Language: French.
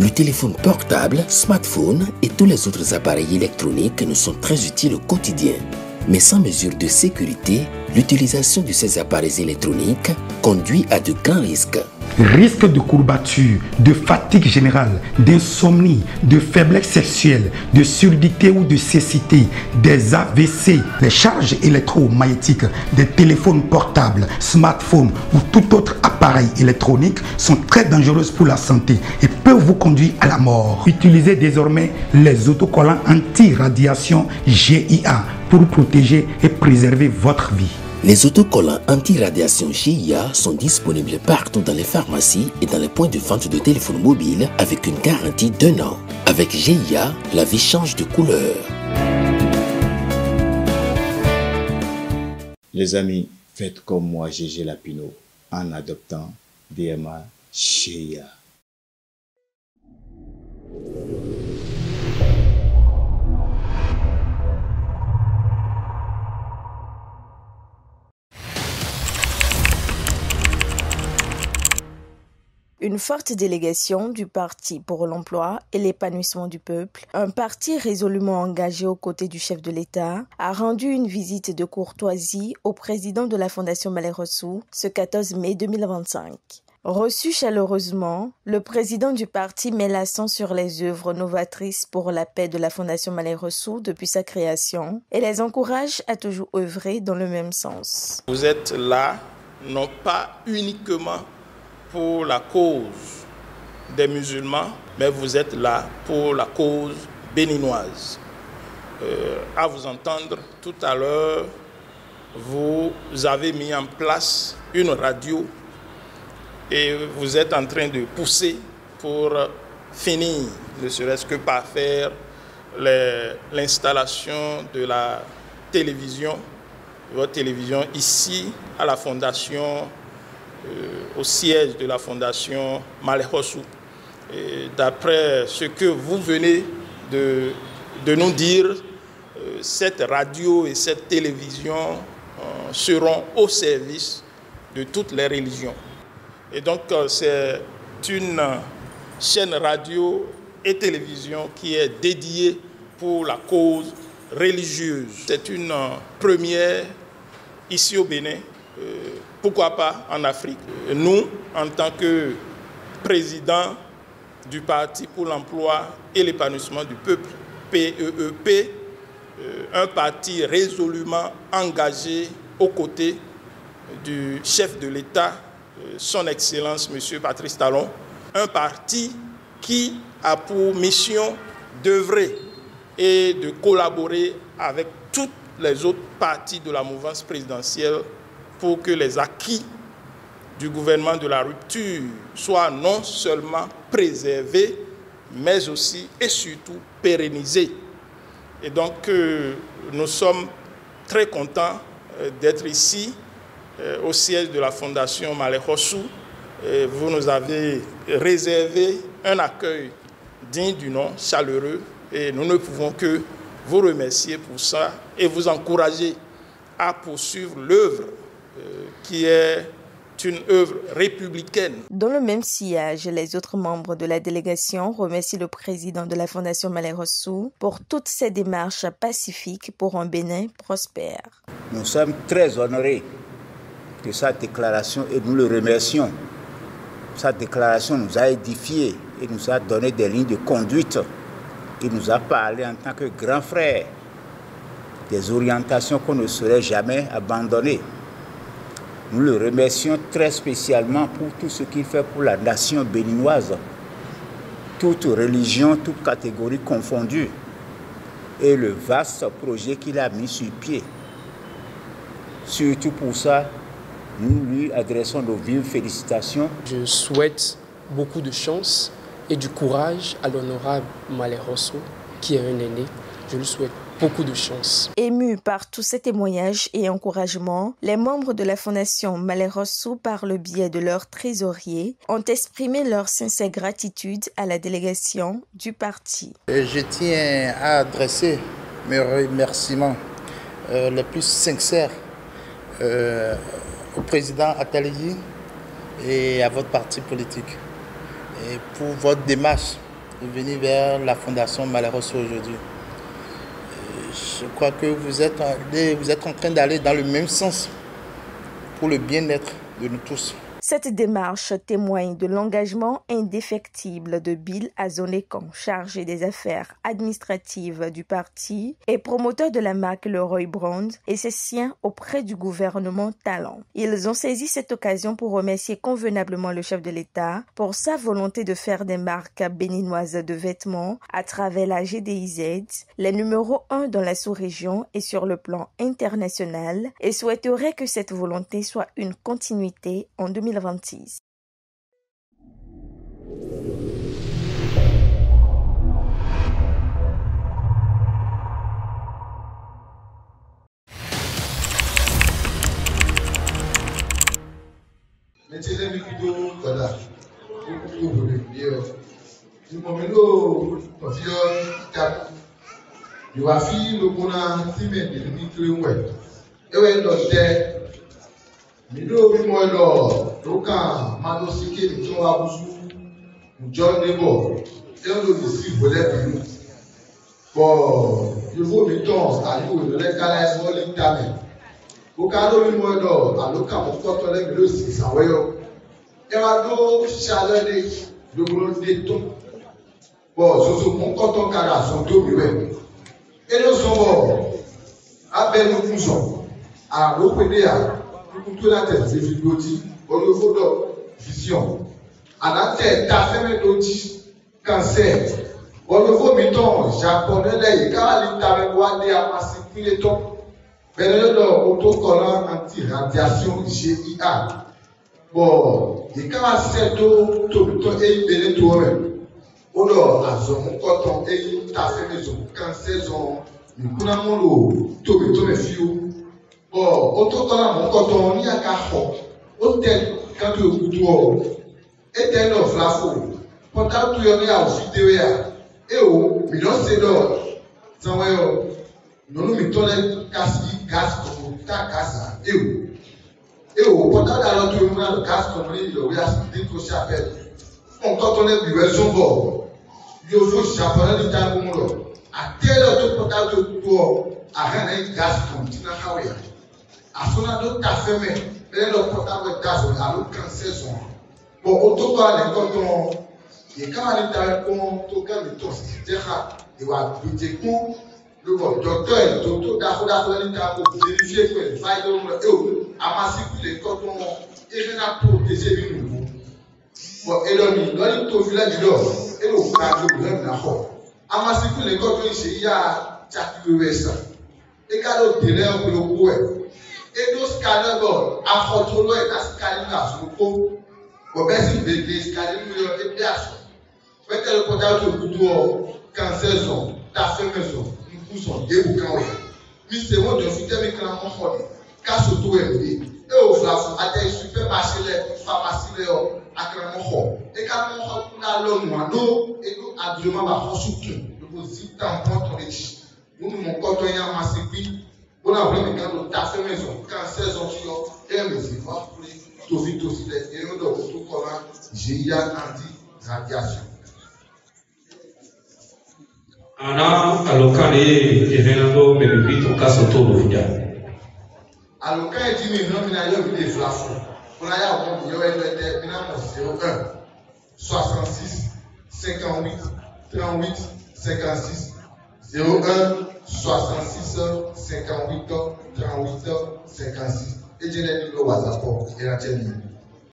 Le téléphone portable, smartphone et tous les autres appareils électroniques nous sont très utiles au quotidien. Mais sans mesure de sécurité, l'utilisation de ces appareils électroniques conduit à de grands risques. Risque de courbature, de fatigue générale, d'insomnie, de faiblesse sexuelle, de surdité ou de cécité, des AVC. Les charges électromagnétiques des téléphones portables, smartphones ou tout autre appareil électronique sont très dangereuses pour la santé et peuvent vous conduire à la mort. Utilisez désormais les autocollants anti-radiation GIA pour protéger et préserver votre vie. Les autocollants anti-radiation GIA sont disponibles partout dans les pharmacies et dans les points de vente de téléphones mobiles avec une garantie d'1 an. Avec GIA, la vie change de couleur. Les amis, faites comme moi, Gégé Lapino, en adoptant DMA GIA. Une forte délégation du Parti pour l'emploi et l'épanouissement du peuple, un parti résolument engagé aux côtés du chef de l'État, a rendu une visite de courtoisie au président de la Fondation Malais Rossou ce 14 mai 2025. Reçu chaleureusement, le président du parti met l'accent sur les œuvres novatrices pour la paix de la Fondation Malais Rossou depuis sa création et les encourage à toujours œuvrer dans le même sens. Vous êtes là, non pas uniquement pour la cause des musulmans, mais vous êtes là pour la cause béninoise. À vous entendre tout à l'heure, vous avez mis en place une radio et vous êtes en train de pousser pour finir, ne serait-ce que par faire l'installation de la télévision, votre télévision ici à la Fondation, au siège de la Fondation Malais Rossou. D'après ce que vous venez de nous dire, cette radio et cette télévision seront au service de toutes les religions. Et donc c'est une chaîne radio et télévision qui est dédiée pour la cause religieuse. C'est une première ici au Bénin. Pourquoi pas en Afrique? Nous, en tant que président du Parti pour l'emploi et l'épanouissement du peuple, PEEP, un parti résolument engagé aux côtés du chef de l'État, son Excellence M. Patrice Talon, un parti qui a pour mission d'œuvrer et de collaborer avec toutes les autres partis de la mouvance présidentielle pour que les acquis du gouvernement de la rupture soient non seulement préservés, mais aussi et surtout pérennisés. Et donc, nous sommes très contents d'être ici, au siège de la Fondation Malais Rossou. Vous nous avez réservé un accueil digne du nom, chaleureux, et nous ne pouvons que vous remercier pour ça et vous encourager à poursuivre l'œuvre qui est une œuvre républicaine. Dans le même sillage, les autres membres de la délégation remercient le président de la Fondation Malais Rossou pour toutes ces démarches pacifiques pour un Bénin prospère. Nous sommes très honorés de sa déclaration et nous le remercions. Sa déclaration nous a édifiés et nous a donné des lignes de conduite. Il nous a parlé en tant que grand frère des orientations qu'on ne saurait jamais abandonner. Nous le remercions très spécialement pour tout ce qu'il fait pour la nation béninoise, toute religion, toute catégorie confondue, et le vaste projet qu'il a mis sur pied. Surtout pour ça, nous lui adressons nos vives félicitations. Je souhaite beaucoup de chance et du courage à l'honorable Malais Rossou, qui est un aîné. Je lui souhaite beaucoup de chance. Émus par tous ces témoignages et encouragements, les membres de la Fondation Malais Rossou, par le biais de leur trésorier, ont exprimé leur sincère gratitude à la délégation du parti. Je tiens à adresser mes remerciements les plus sincères au président Attali et à votre parti politique et pour votre démarche venir vers la Fondation Malheureux aujourd'hui. Je crois que vous êtes en train d'aller dans le même sens pour le bien-être de nous tous. Cette démarche témoigne de l'engagement indéfectible de Bill Azonekan, chargé des affaires administratives du parti et promoteur de la marque Leroy Brand et ses siens auprès du gouvernement Talon. Ils ont saisi cette occasion pour remercier convenablement le chef de l'État pour sa volonté de faire des marques béninoises de vêtements à travers la GDIZ, les numéros 1 dans la sous-région et sur le plan international, et souhaiterait que cette volonté soit une continuité en 2026. Mido bi mo lo lokan manosike ni to wa busu John Nebo e lo ni si bole bi bo yo fo mi ton ayu le kala so le tame o ka do mi mo lo aloka mo ko to le mi lo si saweyo e wa do shale de do gro de to bo so mo ko to kara so to mi we e lo so bo abe no kunso a lo pe de a tout la tête c'est vidéoti au niveau de vision à la tête ta femme d'oti cancer au niveau miton japonais là il a l'état de à passer tous les temps mais le autocollant anti radiation GIA bon il a c'est tout et il est tout même au nord à zone coton et ta femme maison cancer zone nous connaissons le tout mais fio bon, autocollant mon coton ni à carreau, hôtel quand tu écoutes tout, et t'es dans flafo, pendant que tu es à vidéo et oh, mais non c'est d'or, ça va yo, nous mettons les gaz comme ta casa, et oh, pendant que tu es le gaz comme il y a des trucs à faire, on quand on est vivant son bord, il faut japonais du temps comme l'autre, à tel autre pendant que tu as rien gaz comme tu n'as pas eu. Asona do ta feme ele lo pota we dazo alo cancer son bon autocollant les coton et quand on est con to ga le to deja et wa bite con le docteur to da ko ni ta ko vérifier que faille de e amasi les coton et na protéger bi nous bon et donc to village do et le ka do même na ho amasi les coton ici ya chaki le west et ka do télé on le ko et nos scanners bon à contrôler la scanner là sur le pot au basi de scanner nous et bien mais que le contact au couteau cancer son ta femme son nous sont des boucan ouais mais c'est moi de citer mes clans mon fort casse tout et au flafon à des supermarchés les pharmacies les à clans mon fort et quand mon fort na l'homme no et nous absolument va surtout le positif tampon ton les nous mon coton y a massé on a vraiment quand on t'a fait maison cancer sont sur et mais c'est pas pour tout vite aussi et nous donc tout comment GIA anti radiation ana alokani evenando mebibito kaso to buja alokani dimi no mina yo bi de flafo on a ya bon yo était mina mo 01 66 58 38 56 01 66 58 38 56 et j'ai les numéros WhatsApp et la chaîne.